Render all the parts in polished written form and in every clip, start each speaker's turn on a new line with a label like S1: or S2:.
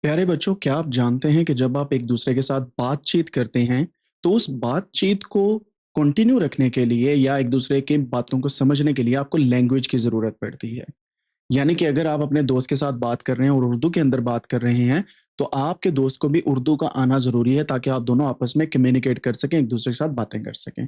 S1: प्यारे बच्चों, क्या आप जानते हैं कि जब आप एक दूसरे के साथ बातचीत करते हैं, तो उस बातचीत को कंटिन्यू रखने के लिए या एक दूसरे की बातों को समझने के लिए आपको लैंग्वेज की ज़रूरत पड़ती है। यानी कि अगर आप अपने दोस्त के साथ बात कर रहे हैं और उर्दू के अंदर बात कर रहे हैं, तो आपके दोस्त को भी उर्दू का आना ज़रूरी है ताकि आप दोनों आपस में कम्युनिकेट कर सकें, एक दूसरे के साथ बातें कर सकें।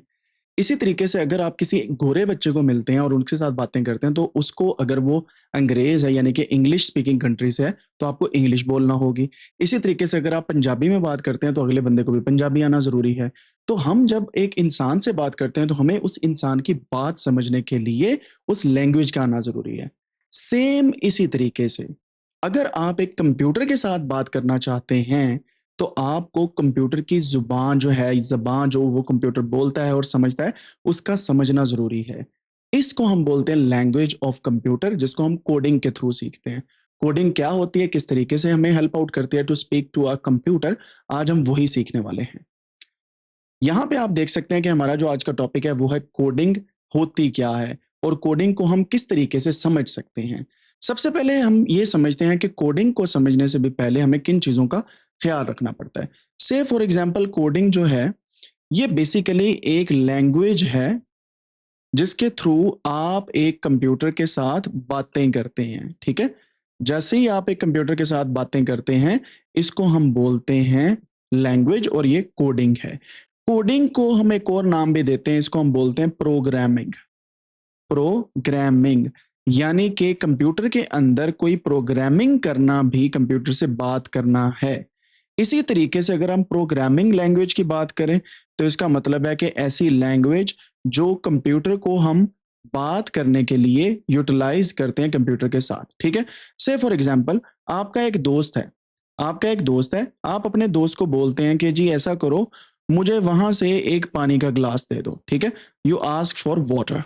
S1: इसी तरीके से अगर आप किसी गोरे बच्चे को मिलते हैं और उनके साथ बातें करते हैं, तो उसको अगर वो अंग्रेज़ है यानी कि इंग्लिश स्पीकिंग कंट्री से है, तो आपको इंग्लिश बोलना होगी। इसी तरीके से अगर आप पंजाबी में बात करते हैं, तो अगले बंदे को भी पंजाबी आना ज़रूरी है। तो हम जब एक इंसान से बात करते हैं, तो हमें उस इंसान की बात समझने के लिए उस लैंग्वेज का आना ज़रूरी है। सेम इसी तरीके से, अगर आप एक कंप्यूटर के साथ बात करना चाहते हैं, तो आपको कंप्यूटर की ज़ुबान जो है, ज़बान जो वो कंप्यूटर बोलता है और समझता है, उसका समझना ज़रूरी है। इसको हम बोलते हैं लैंग्वेज ऑफ कंप्यूटर, जिसको हम कोडिंग के थ्रू सीखते हैं। कोडिंग क्या होती है, किस तरीके से हमें हेल्प आउट करती है to speak to a computer, आज हम वही सीखने वाले हैं। यहाँ पे आप देख सकते हैं कि हमारा जो आज का टॉपिक है वो है कोडिंग होती क्या है और कोडिंग को हम किस तरीके से समझ सकते हैं। सबसे पहले हम ये समझते हैं कि कोडिंग को समझने से भी पहले हमें किन चीज़ों का ख्याल रखना पड़ता है। से फॉर एग्जांपल कोडिंग जो है, ये बेसिकली एक लैंग्वेज है जिसके थ्रू आप एक कंप्यूटर के साथ बातें करते हैं, ठीक है? जैसे ही आप एक कंप्यूटर के साथ बातें करते हैं, इसको हम बोलते हैं लैंग्वेज और ये कोडिंग है। कोडिंग को हम एक और नाम भी देते हैं, इसको हम बोलते हैं प्रोग्रामिंग। प्रोग्रामिंग यानी कि कंप्यूटर के अंदर कोई प्रोग्रामिंग करना भी कंप्यूटर से बात करना है। इसी तरीके से अगर हम प्रोग्रामिंग लैंग्वेज की बात करें, तो इसका मतलब है कि ऐसी लैंग्वेज जो कंप्यूटर को हम बात करने के लिए यूटिलाइज करते हैं कंप्यूटर के साथ, ठीक है? से फॉर एग्जांपल, आपका एक दोस्त है, आप अपने दोस्त को बोलते हैं कि जी ऐसा करो, मुझे वहां से एक पानी का ग्लास दे दो, ठीक है? You ask for water.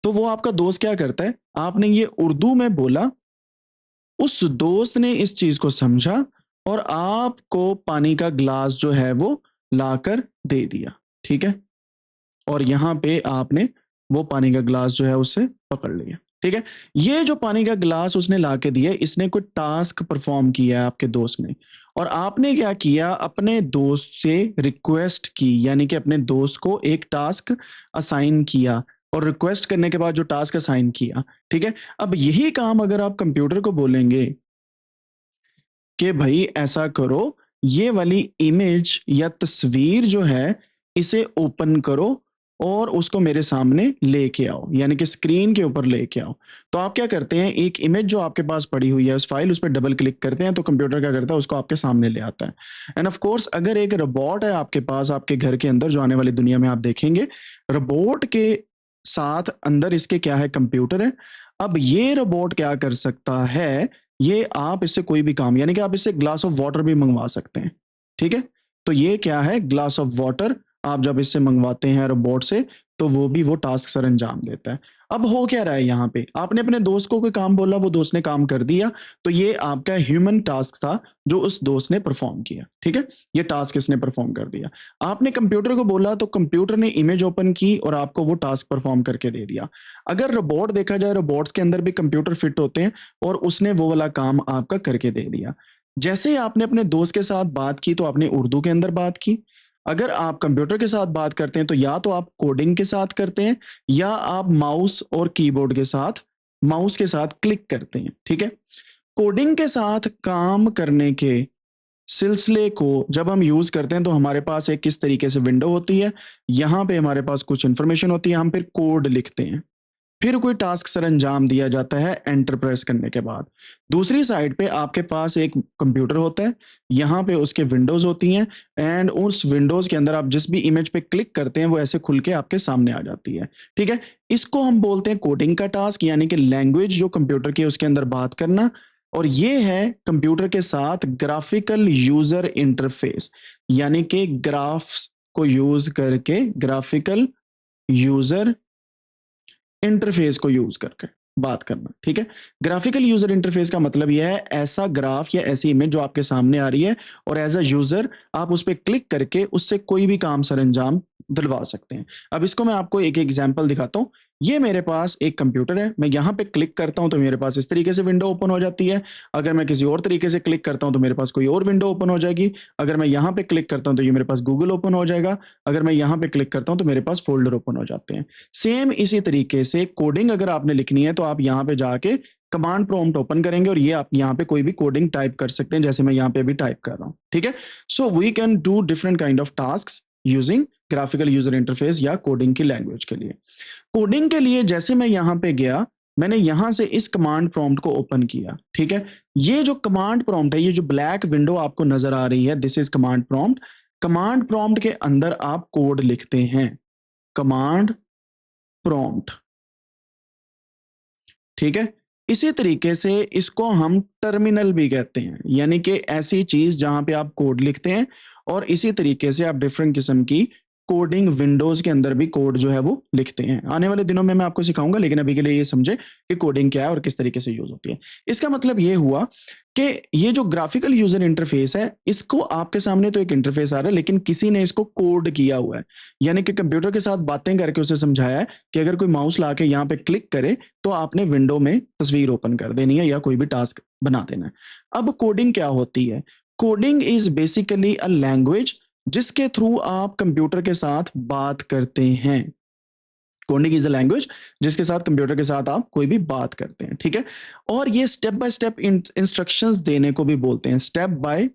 S1: तो वो आपका दोस्त क्या करता है, आपने ये उर्दू में बोला, उस दोस्त ने इस चीज को समझा और आपको पानी का ग्लास जो है वो लाकर दे दिया, ठीक है? और यहाँ पे आपने वो पानी का ग्लास जो है उसे पकड़ लिया, ठीक है? ये जो पानी का ग्लास उसने लाके दिया, इसने कोई टास्क परफॉर्म किया है आपके दोस्त ने, और आपने क्या किया, अपने दोस्त से रिक्वेस्ट की, यानी कि अपने दोस्त को एक टास्क असाइन किया, और रिक्वेस्ट करने के बाद जो टास्क असाइन किया, ठीक है? अब यही काम अगर आप कंप्यूटर को बोलेंगे कि भाई ऐसा करो, ये वाली इमेज या तस्वीर जो है, इसे ओपन करो और उसको मेरे सामने लेके आओ, यानी कि स्क्रीन के ऊपर लेके आओ। तो आप क्या करते हैं, एक इमेज जो आपके पास पड़ी हुई है उस फाइल, उस पर डबल क्लिक करते हैं, तो कंप्यूटर क्या करता है, उसको आपके सामने ले आता है। एंड ऑफ कोर्स अगर एक रोबोट है आपके पास, आपके घर के अंदर, जो आने वाली दुनिया में आप देखेंगे, रोबोट के साथ अंदर इसके क्या है, कंप्यूटर है। अब ये रोबोट क्या कर सकता है, ये आप इससे कोई भी काम, यानी कि आप इससे ग्लास ऑफ वाटर भी मंगवा सकते हैं, ठीक है? तो ये क्या है, ग्लास ऑफ वाटर, आप जब इससे मंगवाते हैं रोबोट से, तो वो भी वो टास्क सर अंजाम देता है। अब हो क्या रहा है यहाँ पे, आपने अपने दोस्त को कोई काम बोला, वो दोस्त ने काम कर दिया, तो ये आपका ह्यूमन टास्क था जो उस दोस्त ने परफॉर्म किया, ठीक है? ये टास्क इसने परफॉर्म कर दिया। आपने कंप्यूटर को बोला, तो कंप्यूटर ने इमेज ओपन की और आपको वो टास्क परफॉर्म करके दे दिया। अगर रोबोट देखा जाए, रोबोट्स के अंदर भी कंप्यूटर फिट होते हैं, और उसने वो वाला काम आपका करके दे दिया। जैसे ही आपने अपने दोस्त के साथ बात की, तो आपने उर्दू के अंदर बात की। अगर आप कंप्यूटर के साथ बात करते हैं, तो या तो आप कोडिंग के साथ करते हैं, या आप माउस और कीबोर्ड के साथ, माउस के साथ क्लिक करते हैं, ठीक है? कोडिंग के साथ काम करने के सिलसिले को जब हम यूज करते हैं, तो हमारे पास एक किस तरीके से विंडो होती है, यहाँ पे हमारे पास कुछ इंफॉर्मेशन होती है, हम फिर कोड लिखते हैं, फिर कोई टास्क सर अंजाम दिया जाता है एंटर प्रेस करने के बाद। दूसरी साइड पे आपके पास एक कंप्यूटर होता है, यहाँ पे उसके विंडोज होती हैं, एंड उस विंडोज के अंदर आप जिस भी इमेज पे क्लिक करते हैं, वो ऐसे खुल के आपके सामने आ जाती है, ठीक है? इसको हम बोलते हैं कोडिंग का टास्क, यानी कि लैंग्वेज जो कंप्यूटर की उसके अंदर बात करना। और ये है कंप्यूटर के साथ ग्राफिकल यूजर इंटरफेस, यानी कि ग्राफ्स को यूज करके, ग्राफिकल यूजर इंटरफेस को यूज करके बात करना, ठीक है? ग्राफिकल यूजर इंटरफेस का मतलब यह है, ऐसा ग्राफ या ऐसी इमेज जो आपके सामने आ रही है, और एज अ यूजर आप उस पर क्लिक करके उससे कोई भी काम सर अंजाम दिलवा सकते हैं। अब इसको मैं आपको एक एग्जांपल दिखाता हूँ। ये मेरे पास एक कंप्यूटर है, मैं यहाँ पे क्लिक करता हूँ तो मेरे पास इस तरीके से विंडो ओपन हो जाती है। अगर मैं किसी और तरीके से क्लिक करता हूँ तो मेरे पास कोई और विंडो ओपन हो जाएगी। अगर मैं यहाँ पे क्लिक करता हूँ तो ये मेरे पास गूगल ओपन हो जाएगा। अगर मैं यहाँ पे क्लिक करता हूँ तो मेरे पास फोल्डर ओपन हो जाते हैं। सेम इसी तरीके से कोडिंग अगर आपने लिखनी है तो आप यहाँ पे जाके कमांड प्रॉम्प्ट ओपन करेंगे और ये आप यहाँ पे कोई भी कोडिंग टाइप कर सकते हैं, जैसे मैं यहाँ पे अभी टाइप कर रहा हूँ। ठीक है, so we can do different kind of task using graphical user interface या कोडिंग की लैंग्वेज के लिए। कोडिंग के लिए जैसे मैं यहां पे गया, मैंने यहां से इस कमांड प्रॉम्प्ट को ओपन किया। ठीक है, ये जो कमांड प्रॉम्प्ट है, ये जो ब्लैक विंडो आपको नजर आ रही है, this is command prompt. Command prompt के अंदर आप कोड लिखते हैं, कमांड प्रॉम्प्ट। ठीक है, इसी तरीके से इसको हम टर्मिनल भी कहते हैं, यानी कि ऐसी चीज जहां पे आप कोड लिखते हैं और इसी तरीके से आप डिफरेंट किस्म की कोडिंग विंडोज के अंदर भी कोड जो है वो लिखते हैं। आने वाले दिनों में मैं आपको सिखाऊंगा, लेकिन अभी के लिए ये समझे कि कोडिंग क्या है और किस तरीके से यूज होती है। इसका मतलब ये हुआ कि ये जो ग्राफिकल यूजर इंटरफेस है, इसको आपके सामने तो एक इंटरफेस आ रहा है, लेकिन किसी ने इसको कोड किया हुआ है, यानी कि कंप्यूटर के साथ बातें करके उसे समझाया है कि अगर कोई माउस ला के यहाँ पे क्लिक करे तो आपने विंडो में तस्वीर ओपन कर देनी है या कोई भी टास्क बना देना है। अब कोडिंग क्या होती है? Coding is basically a language जिसके थ्रू आप कंप्यूटर के साथ बात करते हैं। कोडिंग इज अ लैंग्वेज जिसके साथ कंप्यूटर के साथ आप कोई भी बात करते हैं। ठीक है, और ये स्टेप बाय स्टेप इंस्ट्रक्शंस देने को भी बोलते हैं। स्टेप बाय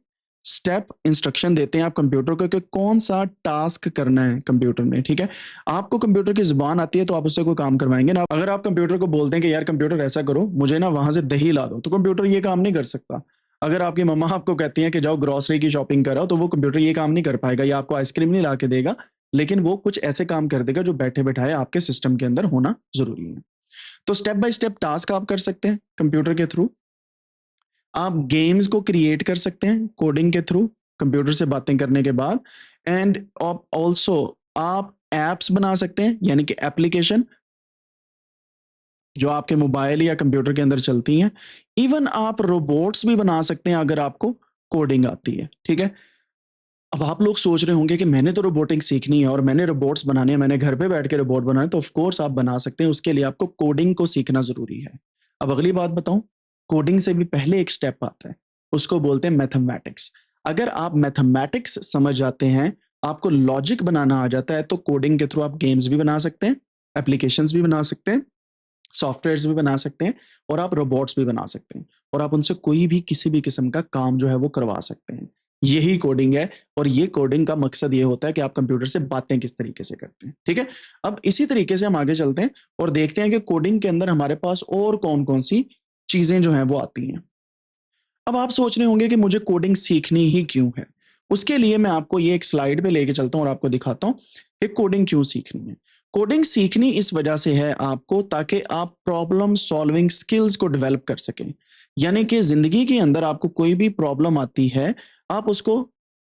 S1: स्टेप इंस्ट्रक्शन देते हैं आप कंप्यूटर को कि कौन सा टास्क करना है कंप्यूटर ने। ठीक है, आपको कंप्यूटर की जुबान आती है तो आप उससे कोई काम करवाएंगे ना। अगर आप कंप्यूटर को बोलते हैं कि यार कंप्यूटर ऐसा करो, मुझे ना वहां से दही ला दो, तो कंप्यूटर ये काम नहीं कर सकता। अगर आपकी मम्मा आपको कहती हैं कि जाओ ग्रोसरी की शॉपिंग कराओ, तो वो कंप्यूटर ये काम नहीं कर पाएगा, या आपको आइसक्रीम नहीं ला के देगा, लेकिन वो कुछ ऐसे काम कर देगा जो बैठे बैठाए आपके सिस्टम के अंदर होना जरूरी है। तो स्टेप बाय स्टेप टास्क आप कर सकते हैं कंप्यूटर के थ्रू। आप गेम्स को क्रिएट कर सकते हैं कोडिंग के थ्रू, कंप्यूटर से बातें करने के बाद। एंड ऑल्सो आप एप्स बना सकते हैं, यानी कि एप्लीकेशन जो आपके मोबाइल या कंप्यूटर के अंदर चलती हैं। इवन आप रोबोट्स भी बना सकते हैं अगर आपको कोडिंग आती है। ठीक है, अब आप लोग सोच रहे होंगे कि मैंने तो रोबोटिक्स सीखनी है और मैंने रोबोट्स बनाने हैं, मैंने घर पे बैठ के रोबोट बनाए, तो ऑफ कोर्स आप बना सकते हैं। उसके लिए आपको कोडिंग को सीखना जरूरी है। अब अगली बात बताऊं, कोडिंग से भी पहले एक स्टेप आता है, उसको बोलते हैं मैथमेटिक्स। अगर आप मैथमेटिक्स समझ जाते हैं, आपको लॉजिक बनाना आ जाता है, तो कोडिंग के थ्रू आप गेम्स भी बना सकते हैं, एप्लीकेशंस भी बना सकते हैं, सॉफ्टवेयर्स भी बना सकते हैं, और आप रोबोट्स भी बना सकते हैं, और आप उनसे कोई भी किसी भी किस्म का काम जो है वो करवा सकते हैं। यही कोडिंग है, और ये कोडिंग का मकसद ये होता है कि आप कंप्यूटर से बातें किस तरीके से करते हैं। ठीक है, अब इसी तरीके से हम आगे चलते हैं और देखते हैं कि कोडिंग के अंदर हमारे पास और कौन कौन सी चीजें जो हैं वो आती हैं। अब आप सोच रहे होंगे कि मुझे कोडिंग सीखनी ही क्यों है। उसके लिए मैं आपको ये एक स्लाइड पे लेके चलता हूँ और आपको दिखाता हूँ कि कोडिंग क्यों सीखनी है। कोडिंग सीखनी इस वजह से है आपको, ताकि आप प्रॉब्लम सॉल्विंग स्किल्स को डेवलप कर सकें। यानी कि जिंदगी के अंदर आपको कोई भी प्रॉब्लम आती है, आप उसको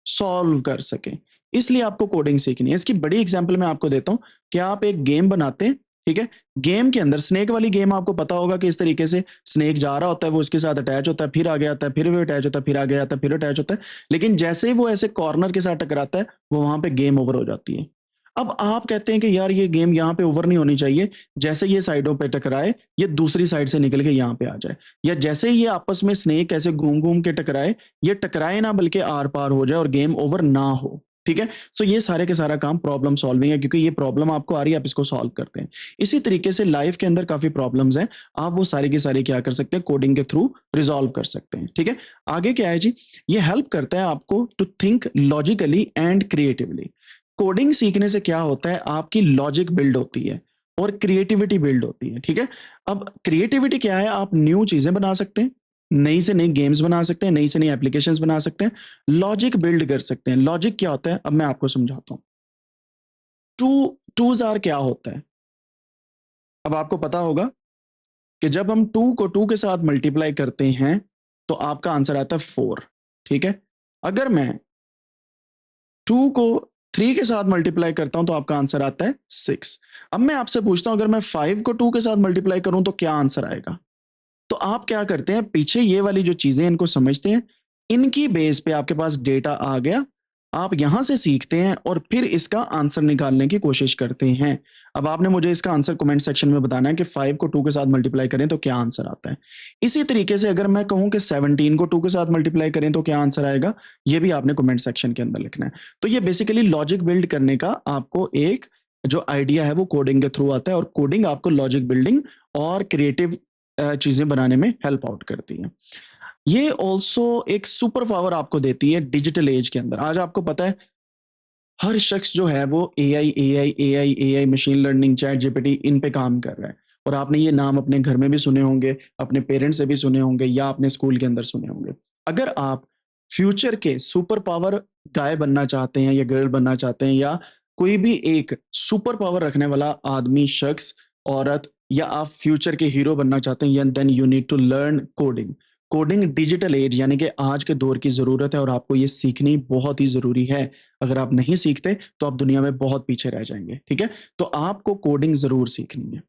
S1: सॉल्व कर सकें, इसलिए आपको कोडिंग सीखनी है। इसकी बड़ी एग्जांपल मैं आपको देता हूं कि आप एक गेम बनाते हैं। ठीक है, गेम के अंदर स्नेक वाली गेम आपको पता होगा कि इस तरीके से स्नेक जा रहा होता है, वो उसके साथ अटैच होता है, फिर आगे आता है, फिर वो अटैच होता है, फिर आगे आता है, फिर अटैच होता है। लेकिन जैसे ही वो ऐसे कॉर्नर के साथ टकराता है, वो वहां पे गेम ओवर हो जाती है। अब आप कहते हैं कि यार ये गेम यहाँ पे ओवर नहीं होनी चाहिए, जैसे ये साइडों पे टकराए, ये दूसरी साइड से निकल के यहाँ पे आ जाए, या जैसे ही ये आपस में स्नेक ऐसे घूम घूम के टकराए, ये टकराए ना बल्कि आर पार हो जाए और गेम ओवर ना हो। ठीक है, सो ये सारे के सारा काम प्रॉब्लम सॉल्विंग है, क्योंकि ये प्रॉब्लम आपको आ रही है, आप इसको सॉल्व करते हैं। इसी तरीके से लाइफ के अंदर काफी प्रॉब्लम्स हैं, आप वो सारी की सारी क्या कर सकते हैं, कोडिंग के थ्रू रिजॉल्व कर सकते हैं। ठीक है, आगे क्या है जी, ये हेल्प करता है आपको to think logically and creatively. Coding सीखने से क्या होता है, आपकी लॉजिक बिल्ड होती है और क्रिएटिविटी बिल्ड होती है। ठीक है, अब क्रिएटिविटी क्या है, आप न्यू चीजें बना सकते हैं, नई से नई गेम्स बना सकते हैं, नई से नई एप्लीकेशंस बना सकते हैं, लॉजिक बिल्ड कर सकते हैं। लॉजिक क्या होता है, अब मैं आपको समझाता हूं। टू टूज आर क्या होता है, अब आपको पता होगा कि जब हम टू को टू के साथ मल्टीप्लाई करते हैं तो आपका आंसर आता है 4। ठीक है, अगर मैं टू को थ्री के साथ मल्टीप्लाई करता हूं तो आपका आंसर आता है 6। अब मैं आपसे पूछता हूं, अगर मैं 5 को 2 के साथ मल्टीप्लाई करूं तो क्या आंसर आएगा? तो आप क्या करते हैं, पीछे ये वाली जो चीजें इनको समझते हैं, इनकी बेस पे आपके पास डेटा आ गया, आप यहाँ से सीखते हैं और फिर इसका आंसर निकालने की कोशिश करते हैं। अब आपने मुझे इसका आंसर कमेंट सेक्शन में बताना है कि 5 को 2 के साथ मल्टीप्लाई करें तो क्या आंसर आता है। इसी तरीके से अगर मैं कहूँ कि 17 को 2 के साथ मल्टीप्लाई करें तो क्या आंसर आएगा, ये भी आपने कमेंट सेक्शन के अंदर लिखना है। तो ये बेसिकली लॉजिक बिल्ड करने का आपको एक जो आइडिया है वो कोडिंग के थ्रू आता है, और कोडिंग आपको लॉजिक बिल्डिंग और क्रिएटिव चीजें बनाने में हेल्प आउट करती है। ये ऑल्सो एक सुपर पावर आपको देती है डिजिटल एज के अंदर। आज आपको पता है हर शख्स जो है वो AI machine learning, ChatGPT इन पे काम कर रहा है। और आपने ये नाम अपने घर में भी सुने होंगे, अपने पेरेंट्स से भी सुने होंगे, या अपने स्कूल के अंदर सुने होंगे। अगर आप फ्यूचर के सुपर पावर गाय बनना चाहते हैं या गर्ल बनना चाहते हैं, या कोई भी एक सुपर पावर रखने वाला आदमी, शख्स, औरत, या आप फ्यूचर के हीरो बनना चाहते हैं, then you need to learn coding. Coding digital age यानी कि आज के दौर की ज़रूरत है और आपको ये सीखनी बहुत ही ज़रूरी है। अगर आप नहीं सीखते तो आप दुनिया में बहुत पीछे रह जाएंगे, ठीक है? तो आपको कोडिंग ज़रूर सीखनी है।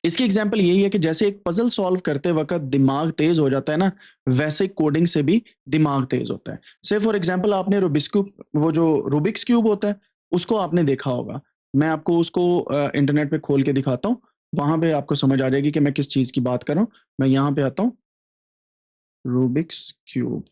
S1: इसकी एग्जांपल यही है कि जैसे एक पजल सॉल्व करते वक़्त दिमाग तेज़ हो जाता है ना, वैसे कोडिंग से भी दिमाग तेज़ होता है। से फॉर एग्जांपल आपने रूबिक्स क्यूब, वो जो रूबिक्स क्यूब होता है, उसको आपने देखा होगा। मैं आपको उसको इंटरनेट पे खोल के दिखाता हूँ, वहाँ पे आपको समझ आ जाएगी कि मैं किस चीज़ की बात कर रहा हूँ। मैं यहाँ पे आता हूँ, रूबिक्स क्यूब,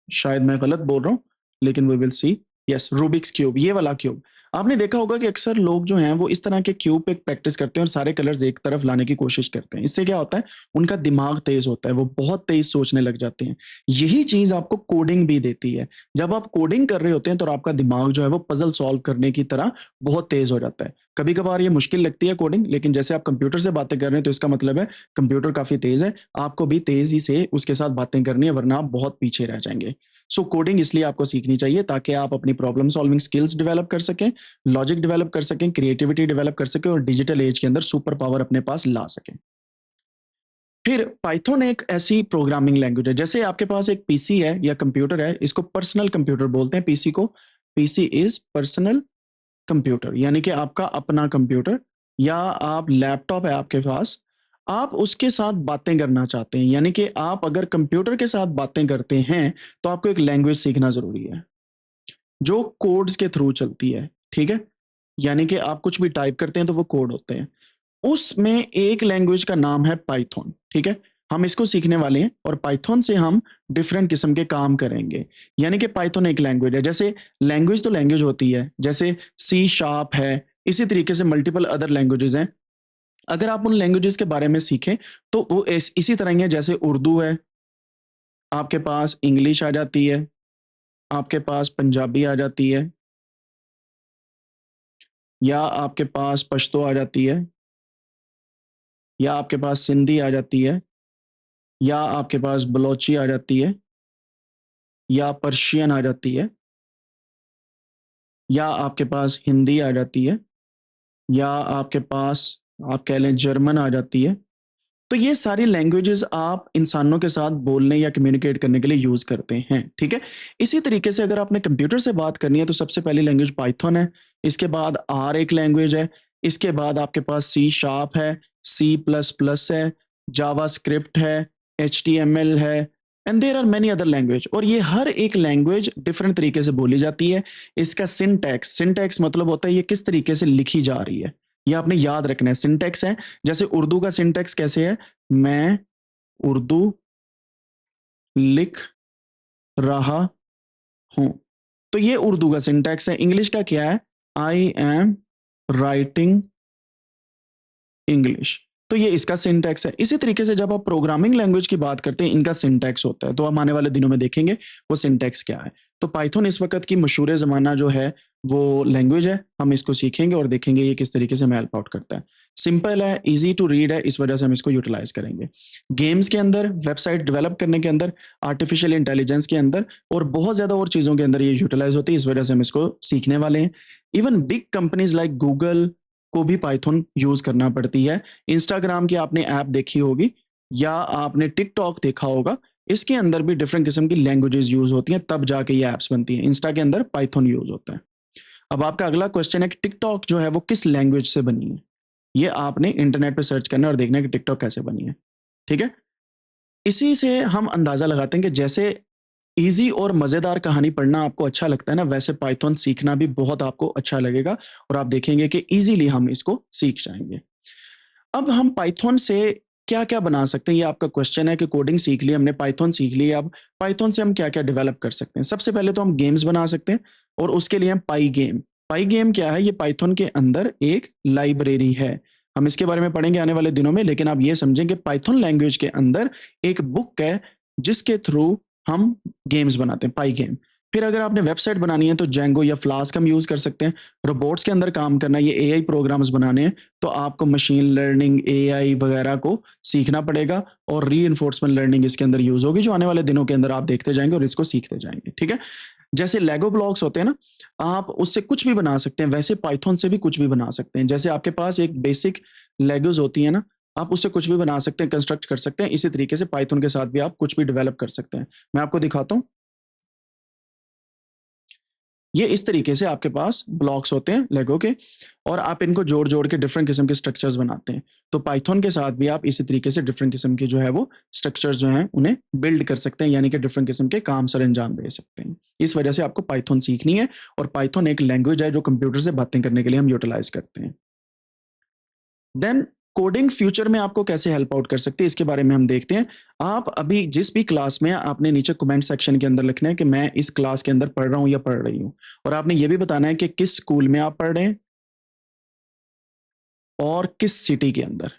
S1: शायद मैं गलत बोल रहा हूँ, लेकिन we will see. Yes, Rubik's cube, ये वाला क्यूब। आपने देखा होगा कि अक्सर लोग जो हैं वो इस तरह के क्यूब पे प्रैक्टिस करते हैं और सारे कलर्स एक तरफ लाने की कोशिश करते हैं। इससे क्या होता है, उनका दिमाग तेज होता है, वो बहुत तेज सोचने लग जाते हैं। यही चीज आपको कोडिंग भी देती है। जब आप कोडिंग कर रहे होते हैं तो आपका दिमाग जो है वो पजल सॉल्व करने की तरह बहुत तेज हो जाता है। कभी कभार ये मुश्किल लगती है कोडिंग, लेकिन जैसे आप कंप्यूटर से बातें कर रहे हैं तो इसका मतलब है कंप्यूटर काफी तेज है, आपको भी तेजी से उसके साथ बातें करनी है, वरना आप बहुत पीछे रह जाएंगे। सो कोडिंग इसलिए आपको सीखनी चाहिए ताकि आप अपनी प्रॉब्लम सॉल्विंग स्किल्स डेवलप कर सकें, लॉजिक डेवलप कर सकें, क्रिएटिविटी डेवलप कर सकें और डिजिटल एज के अंदर सुपर पावर अपने पास ला सकें। फिर पाइथन एक ऐसी प्रोग्रामिंग लैंग्वेज है, जैसे आपके पास एक पीसी है या कंप्यूटर है, इसको पर्सनल कंप्यूटर बोलते हैं पीसी को। पीसी इज पर्सनल कंप्यूटर, यानी कि आपका अपना कंप्यूटर, या आप लैपटॉप है आपके पास, आप उसके साथ बातें करना चाहते हैं, यानी कि आप अगर कंप्यूटर के साथ बातें करते हैं तो आपको एक लैंग्वेज सीखना जरूरी है जो कोड्स के थ्रू चलती है, ठीक है? यानी कि आप कुछ भी टाइप करते हैं तो वो कोड होते हैं। उसमें एक लैंग्वेज का नाम है पाइथन, ठीक है? हम इसको सीखने वाले हैं और पाइथन से हम डिफरेंट किस्म के काम करेंगे। यानी कि पाइथन एक लैंग्वेज है। जैसे लैंग्वेज तो लैंग्वेज होती है, जैसे सी शार्प है, इसी तरीके से मल्टीपल अदर लैंग्वेजेस हैं। अगर आप उन लैंग्वेजेस के बारे में सीखें तो वो इसी तरह ही है, जैसे उर्दू है, आपके पास इंग्लिश आ जाती है, आपके पास पंजाबी आ जाती है, या आपके पास पश्तो आ जाती है, या आपके पास सिंधी आ जाती है, या आपके पास बलोची आ जाती है, या पर्शियन आ जाती है, या आपके पास हिंदी आ जाती है, या आपके पास आप कह लें जर्मन आ जाती है। तो ये सारी लैंग्वेजेस आप इंसानों के साथ बोलने या कम्युनिकेट करने के लिए यूज करते हैं, ठीक है? इसी तरीके से अगर आपने कंप्यूटर से बात करनी है तो सबसे पहली लैंग्वेज पाइथन है, इसके बाद आर एक लैंग्वेज है, इसके बाद आपके पास सी शार्प है, सी प्लस प्लस है, जावा स्क्रिप्ट है, एच टी एम एल है, and there are many other language. और ये हर एक लैंग्वेज डिफरेंट तरीके से बोली जाती है। इसका सिंटैक्स, सिंटैक्स मतलब होता है ये किस तरीके से लिखी जा रही है, ये आपने याद रखना है। सिंटैक्स है, जैसे उर्दू का सिंटैक्स कैसे है, मैं उर्दू लिख रहा हूं, तो ये उर्दू का सिंटैक्स है। इंग्लिश का क्या है, आई एम राइटिंग इंग्लिश, तो ये इसका सिंटैक्स है। इसी तरीके से जब आप प्रोग्रामिंग लैंग्वेज की बात करते हैं, इनका सिंटैक्स होता है, तो हम आने वाले दिनों में देखेंगे वो सिंटैक्स क्या है। तो पाइथन इस वक्त की मशहूर ज़माना जो है वो लैंग्वेज है, हम इसको सीखेंगे और देखेंगे ये किस तरीके से हमें हेल्प आउट करता है। सिंपल है, इजी टू रीड है, इस वजह से हम इसको यूटिलाइज करेंगे गेम्स के अंदर, वेबसाइट डेवलप करने के अंदर, आर्टिफिशियल इंटेलिजेंस के अंदर, और बहुत ज़्यादा और चीज़ों के अंदर ये यूटिलाइज होती है। इस वजह से हम इसको सीखने वाले हैं। Even big companies like Google को भी पाइथन यूज करना पड़ती है। इंस्टाग्राम की आपने ऐप देखी होगी, या आपने टिकटॉक देखा होगा, इसके अंदर भी डिफरेंट किस्म की लैंग्वेजेस यूज होती हैं, तब जाके ये ऐप्स बनती हैं। इंस्टा के अंदर पाइथन यूज होता है। अब आपका अगला क्वेश्चन है कि टिकटॉक जो है वो किस लैंग्वेज से बनी है। ये आपने इंटरनेट पे सर्च करना है और देखना है कि टिकटॉक कैसे बनी है, ठीक है? इसी से हम अंदाजा लगाते हैं कि जैसे ईज़ी और मज़ेदार कहानी पढ़ना आपको अच्छा लगता है ना, वैसे पाइथन सीखना भी बहुत आपको अच्छा लगेगा और आप देखेंगे कि ईज़िली हम इसको सीख जाएँगे। अब हम पाइथन से क्या-क्या बना सकते हैं? ये आपका क्वेश्चन है कि कोडिंग सीख ली हमने, पाइथन सीख ली, अब पाइथन से हम क्या-क्या डेवलप कर सकते हैं? सबसे पहले तो हम गेम्स बना सकते हैं और उसके लिए हम पाइगेम। पाइगेम क्या है? ये पाइथन के अंदर एक लाइब्रेरी है। हम इसके बारे में पढ़ेंगे आने वाले दिनों में, लेकिन आप ये समझें कि पाइथन लैंग्वेज के अंदर एक बुक है, जिसके थ्रू हम गेम्स बनाते हैं, पाइगेम। फिर अगर आपने वेबसाइट बनानी है तो जेंगो या फ्लास्क हम यूज़ कर सकते हैं। रोबोट्स के अंदर काम करना है, ये एआई प्रोग्राम्स बनाने हैं, तो आपको मशीन लर्निंग, एआई वगैरह को सीखना पड़ेगा और रीइंफोर्समेंट लर्निंग इसके अंदर यूज़ होगी, जो आने वाले दिनों के अंदर आप देखते जाएँगे और इसको सीखते जाएँगे, ठीक है? जैसे लेगो ब्लॉक्स होते हैं ना, आप उससे कुछ भी बना सकते हैं, वैसे पाइथन से भी कुछ भी बना सकते हैं। जैसे आपके पास एक बेसिक लेगोज़ होती है ना, आप उससे कुछ भी बना सकते हैं, कंस्ट्रक्ट कर सकते हैं। इसी तरीके से पाइथन के साथ भी आप कुछ भी डेवलप कर सकते हैं। मैं आपको दिखाता हूँ। ये इस तरीके से आपके पास ब्लॉक्स होते हैं लेगो के और आप इनको जोड़-जोड़ के डिफरेंट किस्म के स्ट्रक्चर्स बनाते हैं। तो पाइथन के साथ भी आप इसी तरीके से डिफरेंट किस्म के जो है वो स्ट्रक्चर्स जो हैं उन्हें बिल्ड कर सकते हैं, यानी कि डिफरेंट किस्म के काम सर-अंजाम दे सकते हैं। इस वजह से आपको पाइथन सीखनी है और पाइथन एक लैंग्वेज है जो कंप्यूटर से बातें करने के लिए हम यूटिलाइज़ करते हैं। देन कोडिंग फ्यूचर में आपको कैसे हेल्प आउट कर सकती है, इसके बारे में हम देखते हैं। आप अभी जिस भी क्लास में हैं, आपने नीचे कमेंट सेक्शन के अंदर लिखना है कि मैं इस क्लास के अंदर पढ़ रहा हूँ या पढ़ रही हूँ और आपने ये भी बताना है कि किस स्कूल में आप पढ़ रहे हैं और किस सिटी के अंदर।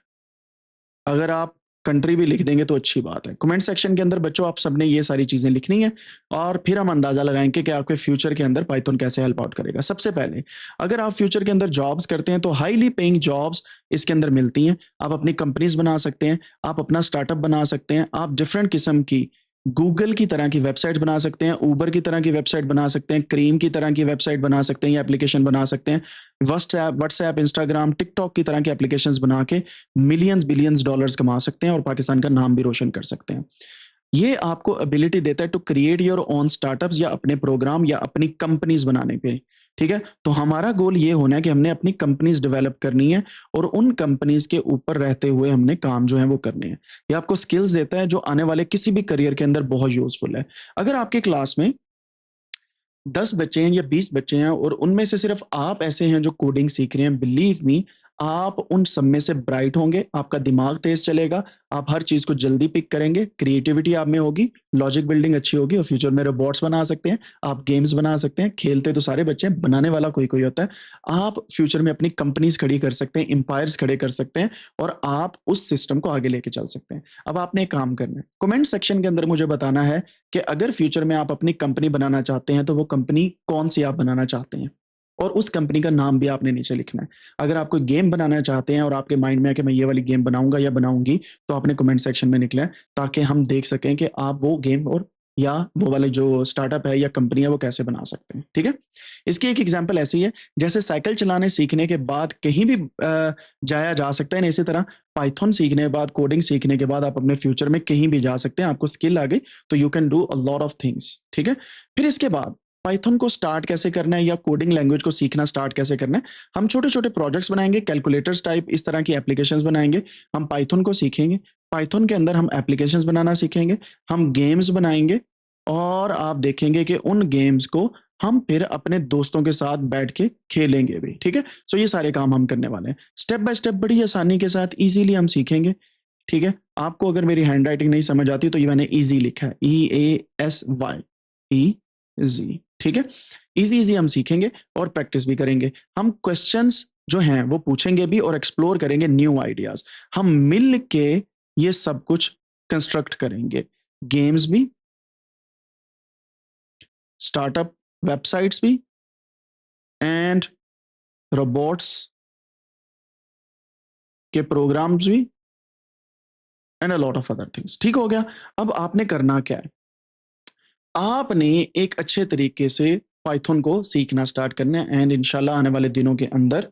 S1: अगर आप कंट्री भी लिख देंगे तो अच्छी बात है। कमेंट सेक्शन के अंदर बच्चों आप सबने ये सारी चीज़ें लिखनी है और फिर हम अंदाज़ा लगाएँगे कि आपके फ्यूचर के अंदर पाइथन कैसे हेल्प आउट करेगा। सबसे पहले, अगर आप फ्यूचर के अंदर जॉब्स करते हैं तो हाइली पेइंग जॉब्स इसके अंदर मिलती हैं। आप अपनी कंपनीज़ बना सकते हैं, आप अपना स्टार्टअप बना सकते हैं, आप डिफरेंट किस्म की गूगल की तरह की वेबसाइट बना सकते हैं, उबर की तरह की वेबसाइट बना सकते हैं, क्रीम की तरह की वेबसाइट बना सकते हैं या एप्लीकेशन बना सकते हैं। व्हाट्सऐप, इंस्टाग्राम, टिकटॉक की तरह के एप्लीकेशंस बना के मिलियंस बिलियंस डॉलर्स कमा सकते हैं और पाकिस्तान का नाम भी रोशन कर सकते हैं। ये आपको एबिलिटी देता है to create your own startups या अपने प्रोग्राम या अपनी कंपनीज बनाने पे, ठीक है? तो हमारा गोल ये होना है कि हमने अपनी कंपनीज डेवलप करनी है और उन कंपनीज के ऊपर रहते हुए हमने काम जो है वो करने हैं। ये आपको स्किल्स देता है जो आने वाले किसी भी करियर के अंदर बहुत यूज़फुल है। अगर आपकी क्लास में 10 बच्चे हैं या 20 बच्चे हैं और उनमें से सिर्फ आप ऐसे हैं जो कोडिंग सीख रहे हैं, बिलीव मी आप उन सब में से ब्राइट होंगे, आपका दिमाग तेज चलेगा, आप हर चीज़ को जल्दी पिक करेंगे, क्रिएटिविटी आप में होगी, लॉजिक बिल्डिंग अच्छी होगी और फ्यूचर में रोबोट्स बना सकते हैं, आप गेम्स बना सकते हैं, खेलते तो सारे बच्चे हैं, बनाने वाला कोई-कोई होता है। आप फ्यूचर में अपनी कंपनीज़ खड़ी कर सकते हैं, एम्पायर्स खड़े कर सकते हैं और आप उस सिस्टम को आगे लेके चल सकते हैं। अब आपने एक काम करना है, कमेंट सेक्शन के अंदर मुझे बताना है कि अगर फ्यूचर में आप अपनी कंपनी बनाना चाहते हैं, तो वो कंपनी कौन-सी आप बनाना चाहते हैं? और उस कंपनी का नाम भी आपने नीचे लिखना है। अगर आप कोई गेम बनाना चाहते हैं और आपके माइंड में है कि मैं ये वाली गेम बनाऊँगा या बनाऊँगी, तो आपने कमेंट सेक्शन में लिखना है, ताकि हम देख सकें कि आप वो गेम और या वो वाले जो स्टार्टअप है या कंपनी है, वो कैसे बना सकते हैं, ठीक है? इसकी एक एग्ज़ाम्पल ऐसी है, जैसे साइकिल चलाने सीखने के बाद कहीं भी जाया जा सकता है ना, इसी तरह पाइथन सीखने के बाद, कोडिंग सीखने के बाद आप अपने फ्यूचर में कहीं भी जा सकते हैं। आपको स्किल आ गई, तो you can do a lot of things, ठीक है? फिर इसके बाद पाइथन को स्टार्ट कैसे करना है या कोडिंग लैंग्वेज को सीखना स्टार्ट कैसे करना है? हम छोटे-छोटे प्रोजेक्ट्स बनाएँगे, कैलकुलेटर्स टाइप इस तरह की एप्लीकेशंस बनाएँगे। हम पाइथन को सीखेंगे, पाइथन के अंदर हम एप्लीकेशंस बनाना सीखेंगे, हम गेम्स बनाएँगे और आप देखेंगे कि उन गेम्स को हम फिर अपने दोस्तों के साथ बैठ के खेलेंगे भी, ठीक है? सो ये सारे काम हम करने वाले हैं। स्टेप बाय स्टेप बड़ी आसानी के साथ ईज़िली हम सीखेंगे, ठीक है? आपको अगर मेरी हैंडराइटिंग नहीं समझ आती तो ये मैंने ईज़ी लिखा है, EASY, ईज़ी, ठीक है? ईज़ी-ईज़ी हम सीखेंगे और प्रैक्टिस भी करेंगे। हम क्वेश्चंस जो हैं वो पूछेंगे भी और एक्सप्लोर करेंगे न्यू आइडियाज़। हम मिल के ये सब कुछ कंस्ट्रक्ट करेंगे। गेम्स भी, स्टार्टअप वेबसाइट्स भी एंड रोबोट्स के प्रोग्राम्स भी and a lot of other things. ठीक हो गया? अब आपने करना क्या है? आपने एक अच्छे तरीके से पाइथन को सीखना स्टार्ट करना है एंड इंशाल्लाह आने वाले दिनों के अंदर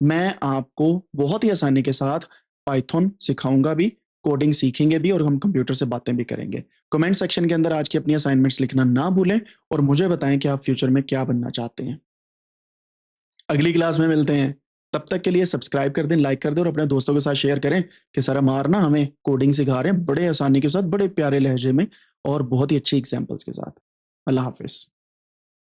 S1: मैं आपको बहुत ही आसानी के साथ पाइथन सिखाऊँगा भी, कोडिंग सीखेंगे भी और हम कंप्यूटर से बातें भी करेंगे। कमेंट सेक्शन के अंदर आज की अपनी असाइनमेंट्स लिखना ना भूलें और मुझे बताएँ कि आप फ्यूचर में क्या बनना चाहते हैं। अगली क्लास में मिलते हैं। तब तक के लिए सब्सक्राइब कर दें, लाइक कर दें और अपने दोस्तों के साथ शेयर करें कि सर अमार ना हमें कोडिंग सिखा रहे हैं बड़े आसानी के साथ, बड़े प्यारे लहजे में और बहुत ही अच्छी एग्जाम्पल्स के साथ। अल्लाह हाफिज़।